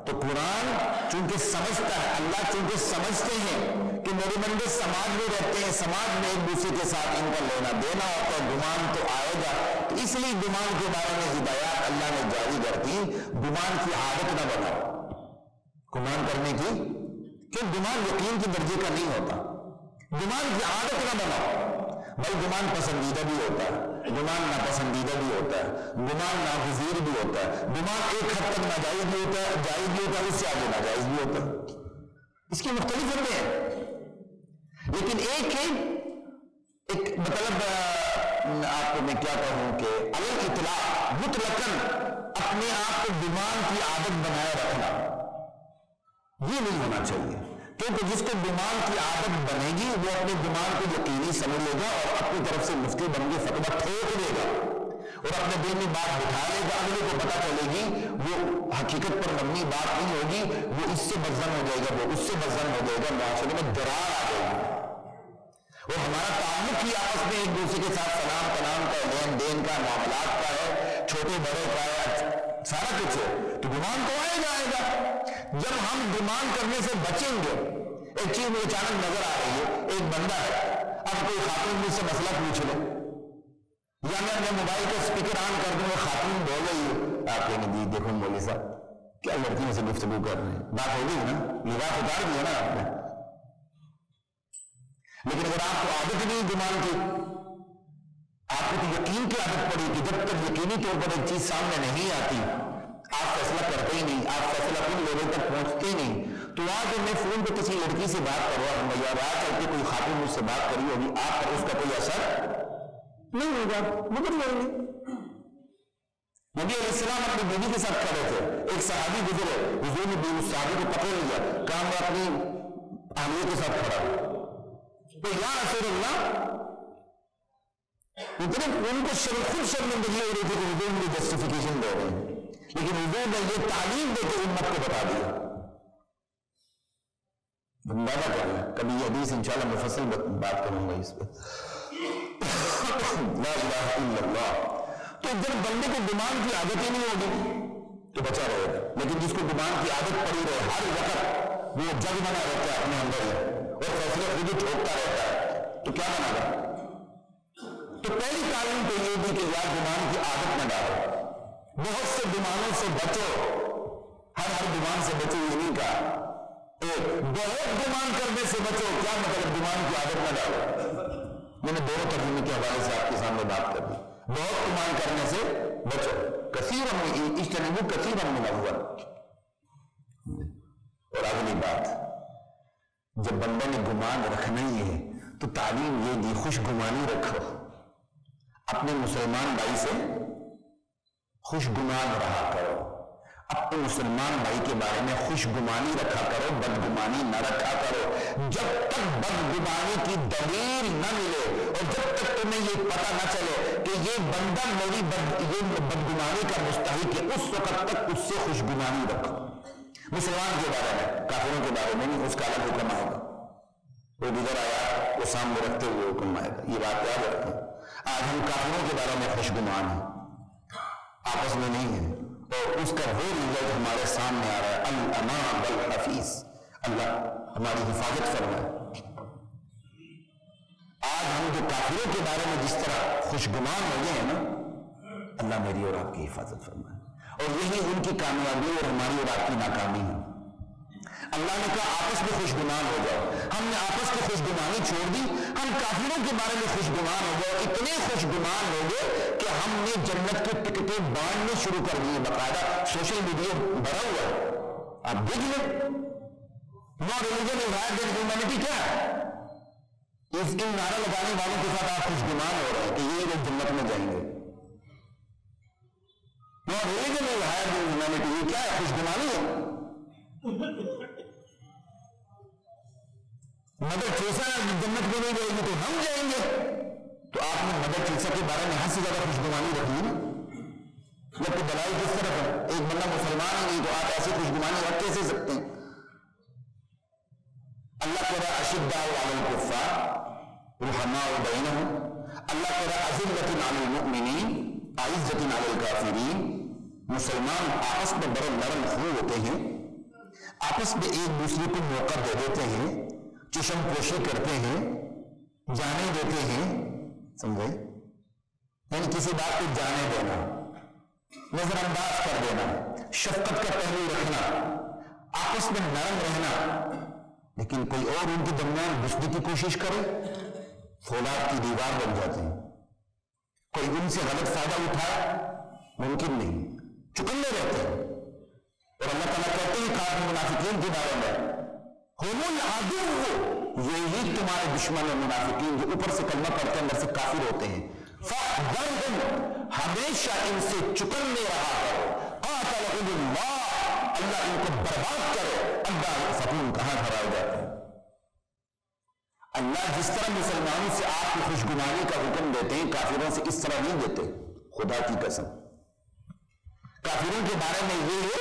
تو قرآن چونکہ سمجھتا ہے، اللہ چونکہ سمجھتے ہیں کہ میرے بندے سماج میں رہتے ہیں، سماج میں ایک دوسرے کے ساتھ ان کا لینا دینا ہوتا ہے، گمان تو آئے گا. تو اس لیے گمان کے بارے میں ہدایات اللہ نے جاری کر دی. گمان کی عادت نہ بناؤ گمان کرنے کی، کہ گمان یقین کے درجے کا نہیں ہوتا. گمان کی عادت نہ بناؤ. بھائی گمان پسندیدہ بھی ہوتا ہے، گمان ناپسندیدہ بھی ہوتا ہے، گمان ناگزیر بھی ہوتا ہے، گمان ایک حد تک ناجائز بھی ہوتا ہے، جائز بھی ہوتا ہے، اس سے آگے ناجائز بھی ہوتا ہے. اس کی مختلف جگہیں ہیں. لیکن ایک مطلب آپ کو میں کیا کہوں کہ علی اطلاق مطلقاً اپنے آپ کو گمان کی عادت بنائے رکھنا یہ نہیں ہونا چاہیے. کیونکہ جس کو گمان کی عادت بنے گی وہ اپنے گمان کو یقینی سمجھ لے گا اور اپنی طرف سے مفتی بن کے فتویٰ ٹھوک دے گا اور اپنے دل میں بات بٹھا لے گا. اگلے کو پتہ چلے گی وہ حقیقت پر مبنی بات نہیں ہوگی، وہ اس سے بدظن ہو جائے گا، وہ اس سے بدظن ہو جائے گا، معاشرے میں درار آ جائے گی. اور ہمارا تعلق ہی آپس میں ایک دوسرے کے ساتھ سلام کلام کا، لین دین کا، معاملات کا ہے، چھوٹے بڑے کا ہے، سارا کچھ ہے. تو گمان تو آئے گا. جب ہم گمان کرنے سے بچیں گے، ایک چیز مجھے اچانک نظر آ رہی ہے. ایک بندہ ہے، اب کوئی خاتون مجھ سے مسئلہ پوچھ لے یا میں اپنے موبائل کا اسپیکر آن کر دوں، خاتون بول رہی ہے، آپ کہیں گے دیکھو مولوی صاحب کیا لڑکیوں سے گفتگو کر رہے ہیں. بات ہو گئی نا، لباس اتار دیا نا آپ نے. لیکن اگر آپ کو عادت نہیں گمان کی، آپ کو تو یقین کی عادت پڑی کہ جب تک یقینی طور پر ایک چیز سامنے نہیں آتی آپ فیصلہ کرتے ہی نہیں، آپ فیصلہ کن لیول تک پہنچتے ہی نہیں. تو آج میں فون پہ کسی لڑکی سے بات کر رہا ہوں یا رات چل کے کوئی خاتون مجھ سے بات کری ہوگی، آپ پر اس کا کوئی اثر نہیں ہوگا، مگر نہیں. نبی علیہ السلام اپنی بیوی کے ساتھ کھڑے تھے، ایک صحابی گزرے، حضور نے بیوی صحابی کو پکڑ لیا، کہا میں اپنی اہلیہ کے ساتھ کھڑا ہوں. تو یا رسول اللہ اتنے ان کو خود شرمندگی ہو رہی تھی کہ حضور مجھے جسٹیفیکیشن دے رہے ہیں، لیکن حضور نے یہ تعلیم دے کے امت کو بتا دیا. اندازہ کر لیں، کبھی یہ حدیث انشاءاللہ مفصل بات کروں گا اس پہ. لا الہ الا اللہ. تو جب بندے کو گمان کی عادت ہی نہیں ہوگی تو بچا رہے گا. لیکن جس کو گمان کی عادت پڑی رہے، ہر وقت وہ جگ بنا رہتا ہے اپنے اندر ہی اور فیصلے خود ہی ٹھوکتا رہتا ہے، تو کیا بنا گا؟ تو پہلی تعلیم تو یہ بھی کہ یار گمان کی عادت نہ ڈالو. بہت سے گمانوں سے بچو، ہر گمان سے بچو یہ نہیں کہا. بہت گمان کرنے سے بچو، کیا مطلب گمان کی عادت نہ ڈالو. میں نے دونوں ترجمے کے حوالے سے آپ کے سامنے بات کر دی. بہت گمان کرنے سے بچو، کثیر اجتنبوا کثیرا من الظن. اور اگلی بات، جب بندے نے گمان رکھنا ہی ہے تو تعلیم یہ دی خوش گمانی رکھو. اپنے مسلمان بھائی سے خوش گمان رہا کرو، اپنے مسلمان بھائی کے بارے میں خوش گمانی رکھا کرو، بدگمانی نہ رکھا کرو. جب تک بدگمانی کی دلیل نہ ملے اور جب تک تمہیں یہ پتہ نہ چلے کہ یہ بندہ میری یہ بدگمانی کا مستحق ہے، اس وقت تک اس سے خوش گمانی رکھو. مسلمان کے بارے میں، کافروں کے بارے میں نہیں، اس کا الگ حکم آئے گا. وہ دیگر آیا وہ سامنے رکھتے ہوئے حکم آئے گا. یہ بات یاد رکھیں. آج ہم کافروں کے بارے میں خوش گمان ہیں، آپس میں نہیں ہیں، اور اس کا وہ رزلٹ ہمارے سامنے آ رہا ہے. الامان والحفیظ، اللہ ہماری حفاظت فرمائے. آج ہم جو کافروں کے بارے میں جس طرح خوش گمان ہو گئے ہیں نا، اللہ میری اور آپ کی حفاظت فرمائے. اور یہی ان کی کامیابی اور ہماری اور آپ کی ناکامی ہے. اللہ نے کہا آپس میں خوش گمان ہو جاؤ. ہم نے آپس کی خوش گمانی چھوڑ دی، ہم کافروں کے بارے میں خوش گمان ہو گئے. اتنے خوش گمان ہو گئے کہ ہم نے جنت کی ٹکٹیں بانٹنے شروع کر دی. باقاعدہ سوشل میڈیا بھرا ہوا ہے، آپ دیکھ لیں. No religion divide and humanity کیا ہے؟ ان نعرہ لگانے والوں کے ساتھ آپ خوش گمان ہو رہے ہیں کہ یہ لوگ جنت میں جائیں گے. No religion divide and humanity, یہ کیا ہے؟ خوش گمانی ہے. مدر ٹریسا جنت میں نہیں جائیں گے تو ہم جائیں گے. تو آپ نے مدر ٹریسا کے بارے میں حد سے زیادہ خوش گمانی رکھی نا. جبکہ دلائی کس طرف ہے؟ ایک بندہ مسلمان ہی نہیں تو آپ ایسی خوش گمانی رکھ کیسے سکتے ہیں؟ اللہ کہہ رہا اشداء علی الکفار رحماء بینہم. اللہ کہہ رہا اذلۃ علی المؤمنین اعزۃ علی الکافرین. مسلمان آپس میں بڑے نرم خو ہوتے ہیں، آپس میں ایک دوسرے کو موقع دے دیتے ہیں، چشم پوشی کرتے ہیں، جانے دیتے ہیں. سمجھے؟ یعنی کسی بات کو جانے دینا، نظر انداز کر دینا، شفقت کا پہلو رکھنا، آپس میں نرم رہنا. لیکن کوئی اور ان کے درمیان گھسنے کی کوشش کرے، فولاد کی دیوار بن جاتے ہیں. کوئی ان سے غلط فائدہ اٹھائے، ممکن نہیں، چکندے رہتے ہیں. اور اللہ تعالیٰ کہتے ہیں کافر منافقین کے بارے میں ہم العدو، یہی تمہارے دشمن اور منافقین جو اوپر سے کلمہ پڑھتے ہیں اندر سے کافر ہوتے ہیں. فاحذرہم، ہمیشہ ان سے چکندے رہا کرو. قاتلہم اللہ، اللہ ان کو برباد کرے. اللہ فتون کہاں ٹھہرائے جاتے ہیں. اللہ جس طرح مسلمانوں سے آپ کی خوش گمانی کا حکم دیتے ہیں، کافروں سے اس طرح نہیں دیتے. خدا کی قسم، کافروں کے بارے میں یہ ہے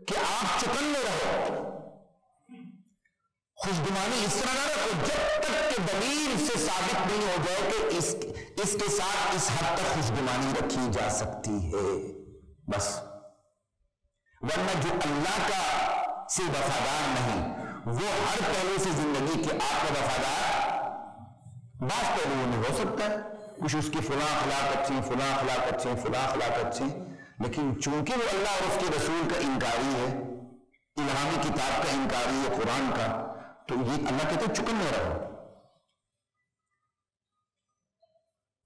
کہ آپ چکندے رہو، خوش گمانی اس طرح نہ رکھو جب تک کہ دلیل سے ثابت نہیں ہو جائے کہ اس کے ساتھ اس حد تک خوش گمانی رکھی جا سکتی ہے. بس ورنہ جو اللہ کا سے وفادار نہیں، وہ ہر پہلو سے زندگی کے آپ کا وفادار بعض پہلوؤں میں ہو سکتا ہے. کچھ اس کی فلاں اخلاق اچھے، فلاں اخلاق اچھے، فلاں اخلاق اچھے، لیکن چونکہ وہ اللہ اور اس کے رسول کا انکاری ہے، الہامی کتاب کا انکاری ہے، قرآن کا، تو یہ اللہ کہتے ہیں چکن میں رہو.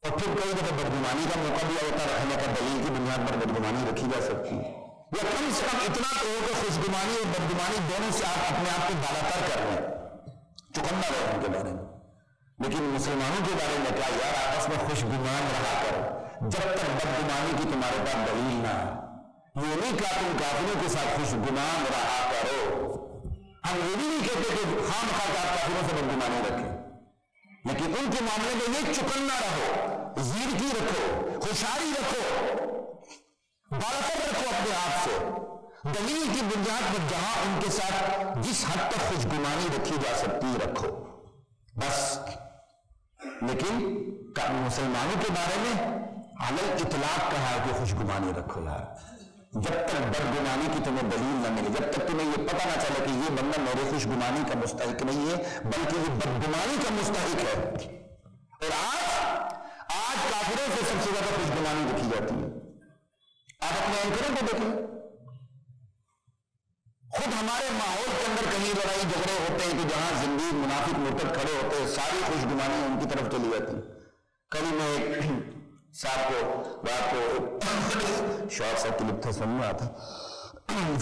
اور پھر کئی دفعہ بدگمانی کا موقع دیا ہوتا رکھنے کا، دلیل کی بنیاد پر بدگمانی رکھی جا سکتی ہے. یا کم سے کم اتنا تو ہو کہ خوش گمانی اور بدگمانی دونوں سے آپ اپنے آپ کو بالاتر کر رہے ہیں، چکندہ رہے ان کے بارے میں. لیکن مسلمانوں کے بارے میں کیا یار آپس میں خوش گمان رہا کرو جب تک بدگمانی کی تمہارے پاس دلیل نہ ہے. یہ نہیں کہا تم کافروں کے ساتھ خوش گمان رہا کرو. ہم یہ بھی نہیں کہتے کہ خام خواہ آپ کافروں سے بدگمانی رکھیں، لیکن ان کے معاملے میں یہ چکندہ رہو، زیرکی رکھو، ہوشیاری رکھو، بالاتر رکھو اپنے آپ سے دلیل کی بنیاد پر. جہاں ان کے ساتھ جس حد تک خوش گمانی رکھی جا سکتی رکھو بس. لیکن مسلمانوں کے بارے میں علی الاطلاق کہا ہے کہ خوش گمانی رکھو یار. جب تک بدگمانی کی تمہیں دلیل نہ ملے، جب تک تمہیں یہ پتہ نہ چلے کہ یہ بندہ میرے خوش گمانی کا مستحق نہیں ہے بلکہ یہ بدگمانی کا مستحق ہے. اور آج کافروں سے سب سے زیادہ خوش گمانی رکھی جاتی ہے. آپ اپنے اینکروں کو دیکھیں، خود ہمارے ماحول کے اندر کہیں لڑائی جھگڑے ہوتے ہیں کہ جہاں زندگی منافق مرتد کھڑے ہوتے ہیں، ساری خوش گمانی ان کی طرف چلی جاتی. کل میں ایک صاحب کو رات کو شوق صاحب کلپ تھا سن رہا تھا،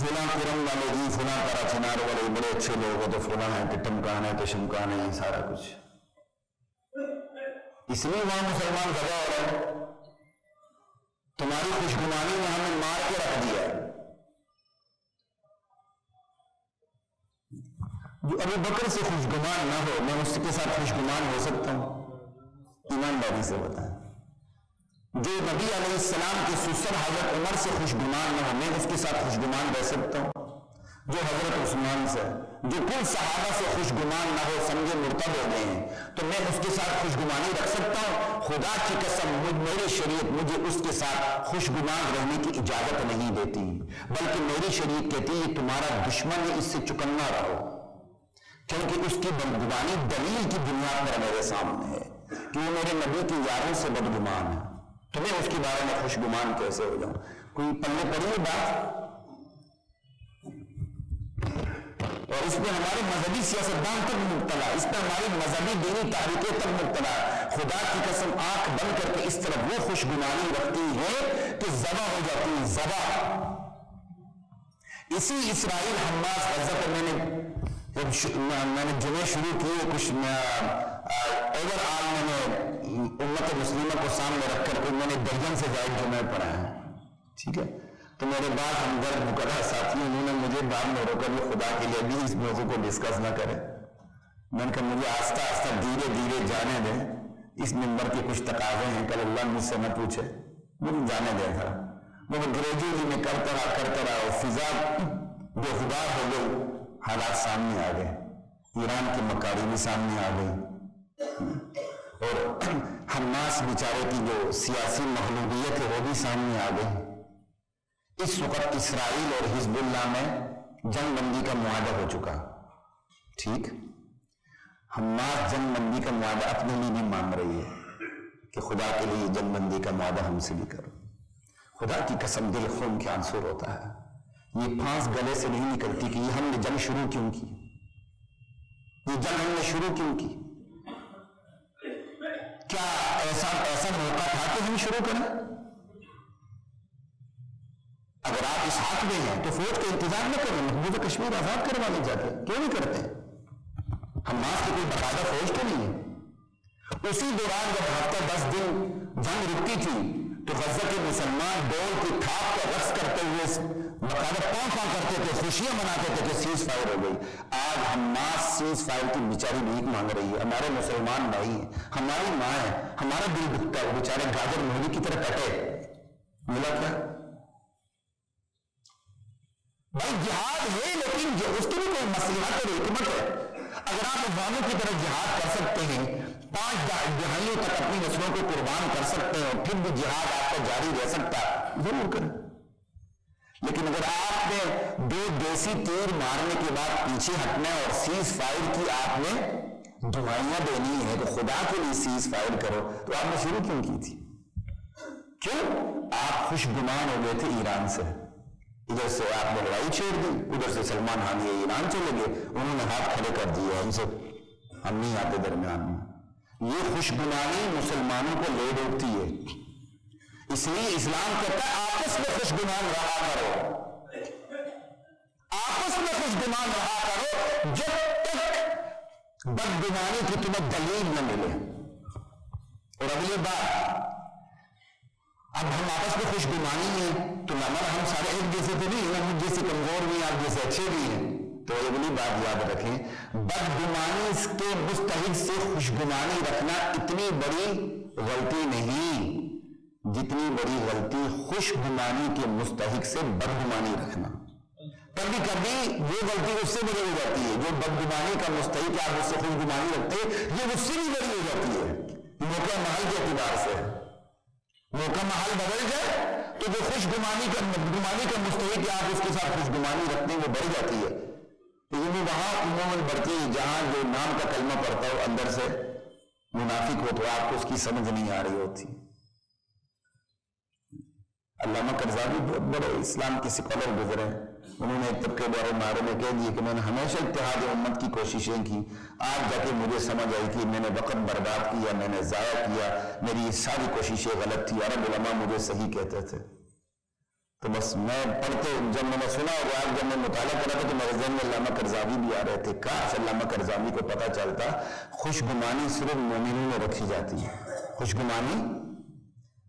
فلاں کرم والے جی، فلاں پارا چنار والے بڑے اچھے لوگ ہو تو فلاں ہیں کہ ٹمکان ہے تو شمکان ہے، سارا کچھ. اس لیے وہاں مسلمان دبا ہو رہے ہیں. تمہاری خوش گمانی نے ہمیں مار کے رکھ دیا. جو ابو بکر سے خوش گمان نہ ہو، میں اس کے ساتھ خوش گمان ہو سکتا ہوں؟ ایمانداری سے بتائیں. جو نبی علیہ السلام کے سسر حضرت عمر سے خوش گمان نہ ہو، میں اس کے ساتھ خوش گمان رہ سکتا ہوں؟ جو حضرت عثمان سے، جو کل صحابہ سے خوش گمان نہ ہو، سمجھے مرتد ہو گئے ہیں، تو میں اس کے ساتھ خوش گمانی رکھ سکتا ہوں؟ خدا کی قسم میری شریعت مجھے اس کے ساتھ خوش گمان رہنے کی اجازت نہیں دیتی، بلکہ میری شریعت کہتی ہے تمہارا دشمن ہے، اس سے چکنا رہو، کیونکہ اس کی بدگمانی دلیل کی بنیاد پر میرے سامنے ہے کہ وہ میرے نبی کی یاروں سے بدگمان ہے. تو میں اس کے بارے میں خوش گمان کیسے ہو جاؤں؟ کوئی پلے پڑی ہے بات؟ اور اس پہ ہمارے مذہبی سیاستدان تک مبتلا، اس پہ ہماری مذہبی دینی تحریکیں تک مبتلا. خدا کی قسم آنکھ بند کر کے اس طرف وہ خوش گمانی رکھتی ہے کہ ذبح ہو جاتی ہے، ذبح. اسی اسرائیل حماس غزہ پر میں نے جمعے شروع کیے، کچھ اوور آل میں نے امت مسلمہ کو سامنے رکھ کر میں نے درجن سے زائد جمعے پڑھائے ہیں، ٹھیک ہے. تو میرے بعد ہمدرد مقررہ ساتھی انہوں نے مجھے بعد میں روکا کہ خدا کے لیے بھی اس موضوع کو ڈسکس نہ کرے. میں نے کہا مجھے آہستہ آہستہ دھیرے دھیرے جانے دیں، اس ممبر کے کچھ تقاضے ہیں، کل اللہ مجھ سے نہ پوچھے، مجھے جانے دیں تھا. وہ گریجویٹلی میں کرتا رہا اور فضا بے خدا ہو گئی. حالات سامنے آ گئے، ایران کی مکاری بھی سامنے آ گئی، اور حماس بیچارے کی جو سیاسی مغلوبیت ہے وہ بھی سامنے آ گئی. اس وقت اسرائیل اور حزب اللہ میں جنگ بندی کا معاہدہ ہو چکا، ٹھیک. حماس جنگ بندی کا معاہدہ اپنے لیے بھی مانگ رہی ہے کہ خدا کے لیے جنگ بندی کا معاہدہ ہم سے بھی کرو. خدا کی قسم دل خون کے آنسور ہوتا ہے. یہ پھانس گلے سے نہیں نکلتی کہ یہ ہم نے جنگ شروع کیوں کی، یہ جنگ ہم نے شروع کیوں کی. کیا ایسا موقع تھا کہ ہم شروع کریں؟ اگر آپ اس حق میں ہیں تو فوج کا انتظار نہ کریں، محبوب کشمیر آزاد کروا لے جاتے، کیوں نہیں کرتے؟ حماس کی کوئی باقاعدہ فوج تو نہیں ہے. اسی دوران جب ہفتہ 10 دن جنگ رکتی تھی تو غزہ کے مسلمان ڈول کی تھاپ کا رقص کرتے ہوئے باقاعدہ پاں کرتے تھے، خوشیاں مناتے تھے کہ سیز فائر ہو گئی. آج حماس سیز فائر کی بیچاری بھیک مانگ رہی ہے. ہمارے مسلمان بھائی ہیں، ہماری ماں ہے، ہمارا دل دکھتا ہے، وہ بیچارے گاجر مولی کی طرح کٹے. ملا کیا بھائی؟ جہاد ہے لیکن اس کی بھی کوئی مصلحت اور حکمت ہے. اگر آپ افغانوں کی طرف جہاد کر سکتے ہیں، 5 دہائیوں تک اپنی نسلوں کو قربان کر سکتے ہیں، اور پھر بھی جہاد آپ کا جاری رہ سکتا ہے، ضرور کریں. لیکن اگر آپ نے 2 دیسی تیر مارنے کے بعد پیچھے ہٹنا ہے اور سیز فائر کی آپ نے دعائیاں دینی ہے کہ خدا کے لیے سیز فائر کرو، تو آپ نے شروع کیوں کی تھی؟ کیوں؟ آپ خوش گمان ہو گئے تھے ایران سے. ادھر سے آپ نے لڑائی چھیڑ دی، ادھر سے سلمان خان یہ ایران چلے گئے، انہوں نے ہاتھ کھڑے کر دیے، ہم سے ہم نہیں آتے درمیان میں. یہ خوش گمانی مسلمانوں کو لے ڈوبتی ہے. اس لیے اسلام کہتا ہے آپس میں خوش گمان رہا کرو، آپس میں خوش گمان رہا کرو جب تک بدگمانی کی تمہیں دلیل نہ ملے. اور اگلی بات، اب ہم آپس میں خوش گمانی ہیں تو ہم سارے ایک جیسے تو نہیں ہیں، مجھ جیسے کمزور بھی ہیں، آپ جیسے اچھے بھی ہیں. تو اگلی بات یاد رکھیں، بدگمانی کے مستحق سے خوش گمانی رکھنا اتنی بڑی غلطی نہیں جتنی بڑی غلطی خوش گمانی کے مستحق سے بدگمانی رکھنا. کبھی کبھی یہ غلطی اس سے بڑی ہو جاتی ہے، جو بدگمانی کا مستحق آپ اس سے خوش گمانی رکھتے ہیں، یہ اس سے بھی بڑی ہو جاتی ہے. موقع محل کے اعتبار سے موقع محل بدل جائے تو جو خوش گمانی کا مستحق آپ اس کے ساتھ خوش گمانی رکھتے ہیں وہ بڑھ جاتی ہے. لیکن وہاں عموماً بڑھتی ہے جہاں جو نام کا کلمہ پڑھتا ہو اندر سے منافق ہو تو آپ کو اس کی سمجھ نہیں آ رہی ہوتی. علامہ کرزاوی بہت بڑے اسلام کے سکالر گزرے ہیں، انہوں نے ایک طبقے بارے میں کہہ دیے کہ میں نے ہمیشہ اتحاد امت کی کوششیں کی، آج جا کے مجھے سمجھ آئی کہ میں نے وقت برباد کیا، میں نے ضائع کیا، میری ساری کوششیں غلط تھی، عرب علماء مجھے صحیح کہتے تھے۔ تو بس میں پڑھتے جب میں نے سنا اور آج جب میں مطالعہ کرا تھا تو میرے ذہن میں علامہ کرزاوی بھی آ رہے تھے، کاش علامہ کرزاوی کو پتہ چلتا خوش گمانی صرف مومنوں میں رکھی جاتی ہے، خوش گمانی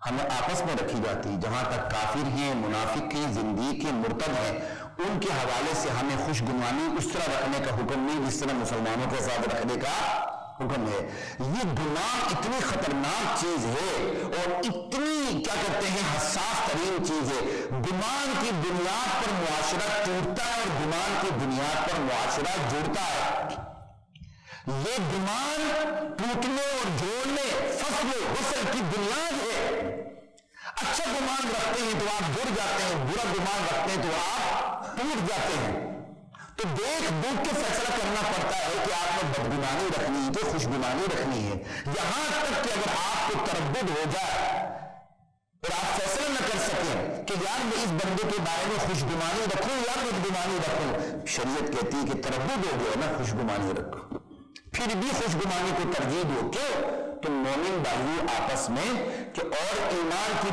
ہمیں آپس میں رکھی جاتی ہے، جہاں تک کافر ہیں، منافق ہیں، زندیق ہیں، مرتد ہیں، ان کے حوالے سے ہمیں خوش گمانی اس طرح رکھنے کا حکم نہیں جس طرح مسلمانوں کے ساتھ رکھنے کا حکم ہے۔ یہ گناہ اتنی خطرناک چیز ہے اور اتنی کیا کہتے ہیں حساس ترین چیز ہے، گمان کی بنیاد پر معاشرہ ٹوٹتا ہے اور گمان کی بنیاد پر معاشرہ جڑتا ہے۔ یہ گمان ٹوٹنے اور جوڑنے، فصل و وصل کی بنیاد ہے۔ اچھا گمان رکھتے ہیں تو آپ جڑ جاتے ہیں، برا گمان رکھتے ہیں تو آپ ٹوٹ جاتے ہیں۔ تو دیکھ کے فیصلہ کرنا پڑتا ہے کہ آپ نے بدگمانی رکھنی ہے کہ خوش گمانی رکھنی ہے، یہاں تک کہ اگر آپ کو تردد ہو جائے اور آپ فیصلہ نہ کر سکیں کہ یار میں اس بندے کے بارے میں خوش گمانی رکھوں یا بدگمانی رکھوں، شریعت کہتی ہے کہ تردد ہو گیا نا، خوش گمانی رکھو، پھر بھی خوش گمانی کو ترجیح دو۔ کیوں؟ تم مومن بھائیو آپس میں کہ اور ایمان کی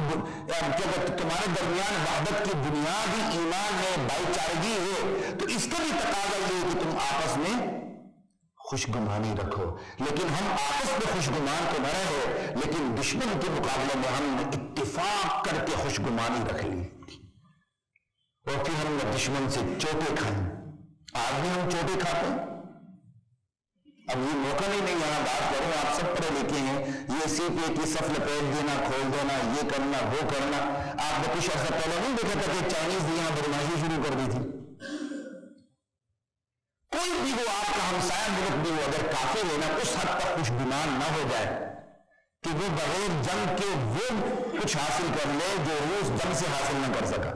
تمہارے درمیان وحدت کی بنیاد ہی ایمان ہے، بھائی چارگی ہے، تو اس کا بھی تقاضا یہ کہ تم آپس میں خوش گمانی رکھو۔ لیکن ہم آپس میں خوش گمان تو نہ رہے، لیکن دشمن کے مقابلے میں ہم نے اتفاق کر کے خوش گمانی رکھ لی اور پھر ہم نے دشمن سے چوٹیں کھائیں۔ آج بھی ہم چوٹیں کھاتے ہیں۔ اب یہ موقع نہیں یہاں بات کروں، آپ سب پڑھے لکھے ہیں، یہ سی پی کی صف لپیٹ دینا، کھول دینا، یہ کرنا وہ کرنا۔ آپ نے کچھ عرصہ پہلے نہیں دیکھا تھا کہ چائنیز نے یہاں بدماشی شروع کر دی تھی؟ کوئی بھی وہ آپ کا ہمسایہ ملک بھی ہو، اگر کافر ہے نا، اس حد تک خوش گمان نہ ہو جائے کہ وہ بغیر جنگ کے وہ کچھ حاصل کر لے جو روس جنگ سے حاصل نہ کر سکا۔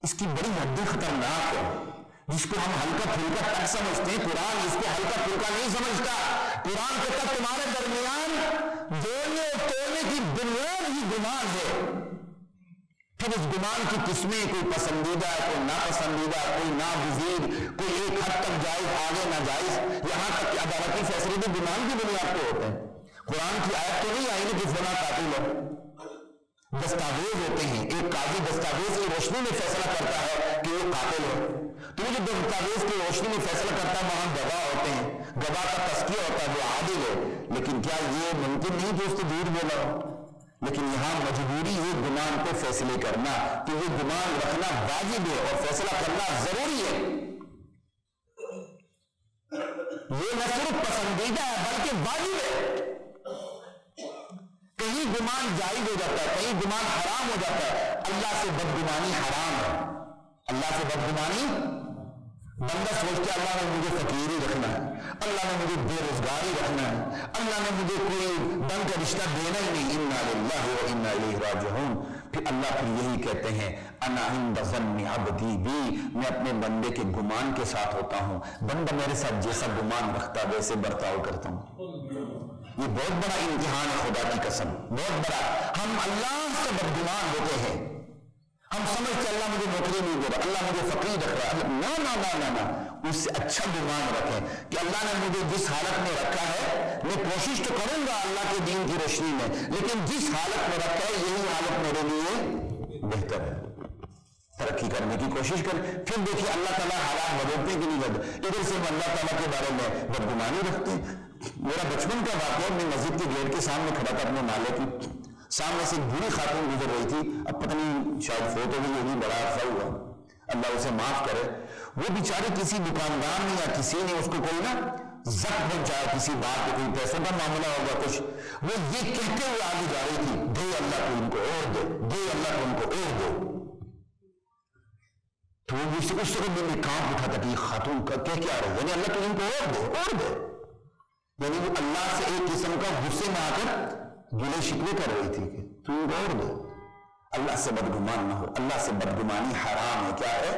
اس کی بڑی حد خطرناک ہے، جس کو ہم ہلکا پھلکا تک سمجھتے ہیں، قرآن اس کو ہلکا پھلکا نہیں سمجھتا۔ قرآن کہتا تمہارے درمیان جوڑنے اور توڑنے کی بنیاد ہی گمان ہے۔ پھر اس گمان کی قسمیں، کوئی پسندیدہ، کوئی ناپسندیدہ، کوئی ناگزیر، کوئی ایک حد تک جائز، آگے ناجائز، یہاں تک کہ عدالتی فیصلے بھی گمان کی بنیاد پہ ہوتے ہیں۔ قرآن کی آیت تو نہیں آئی نا کہ فلاں قاتل ہے، دستاویز ہوتے ہیں، ایک قاضی دستاویز کی روشنی میں فیصلہ کرتا ہے کہ وہ قاتل ہے، تو جو دستاویز کی روشنی میں فیصلہ کرتا ہے وہاں گواہ ہوتے ہیں، گواہ کا تزکیہ ہوتا ہے، وہ عادل ہے۔ لیکن کیا یہ ممکن نہیں کہ اس سے جھوٹ بولا ہو؟ لیکن یہاں مجبوری ہے گمان پہ فیصلے کرنا، کہ وہ گمان رکھنا واجب ہے اور فیصلہ کرنا ضروری ہے۔ یہ نہ صرف پسندیدہ ہے بلکہ واجب ہے۔ کہیں گمان جائز ہو جاتا ہے، کہیں گمان حرام ہو جاتا ہے۔ اللہ سے بدگمانی حرام ہے، اللہ سے بدگمانی، بندہ سوچتا ہے اللہ نے مجھے فقیری رکھنا ہے، اللہ نے مجھے بے روزگاری رکھنا ہے، اللہ نے مجھے کوئی ڈنگ کا رشتہ دینا ہی نہیں، انا للہ و انا الیہ راجعون۔ پھر اللہ پھر یہی کہتے ہیں انا عند ظن عبدی بی، میں اپنے بندے کے گمان کے ساتھ ہوتا ہوں، بندہ میرے ساتھ جیسا گمان رکھتا ہے ویسے برتاؤ کرتا ہوں۔ یہ بہت بڑا امتحان ہے، خدا کی قسم بہت بڑا۔ ہم اللہ سے بدگمان ہوتے ہیں، ہم سمجھتے اللہ مجھے نوکری نہیں دے رہا، اللہ مجھے فقیر رکھ رہا ہے، نہ نہ نہ نہ نہ، اس سے اچھا گمان رکھیں کہ اللہ نے مجھے جس حالت میں رکھا ہے، میں کوشش تو کروں گا اللہ کے دین کی روشنی میں، لیکن جس حالت میں رکھا ہے یہی حالت میرے لیے بہتر ہے، ترقی کرنے کی کوشش کریں۔ پھر دیکھیے اللہ تعالیٰ حالات بدلتے کہ نہیں بدلتے، ادھر سے ہم اللہ تعالیٰ کے بارے میں بدگمانی رکھتے ہیں۔ میرا بچپن کا واقعہ، میں مسجد کے گیٹ کے سامنے کھڑا تھا اپنے نالے کی، سامنے سے ایک بوڑھی خاتون گزر رہی تھی، اب پتہ نہیں شاید فوت ہو گئی ہوگی، بڑا عرصہ ہوا، اللہ اسے معاف کرے۔ وہ بیچاری کسی دکاندار نے یا کسی نے اس کو کوئی نا زخم پہنچایا، کسی بات پہ کوئی پیسوں کا معاملہ ہوگا کچھ، وہ یہ کہتے ہوئے آگے جا رہی تھی، دے اللہ کو ان کو اور دے، دے اللہ کو ان کو اور دے۔ تو اس وقت میں نے کانپ اٹھا تھا کہ یہ خاتون کا کیا رہا ہے، یعنی اللہ کو ان کو اور دے اور دے، یعنی وہ اللہ سے ایک قسم کا غصے میں آ کر گلے شکوے کر رہی تھی کہ تو غور دو، اللہ سے بدگمان نہ ہو، اللہ سے بدگمانی حرام ہے۔ کیا ہے؟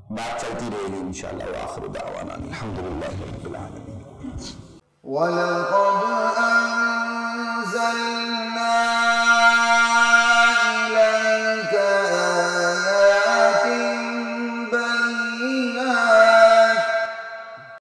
بات چلتی رہے گی انشاءاللہ۔ وآخر دعوانا الحمدللہ رب العالمین۔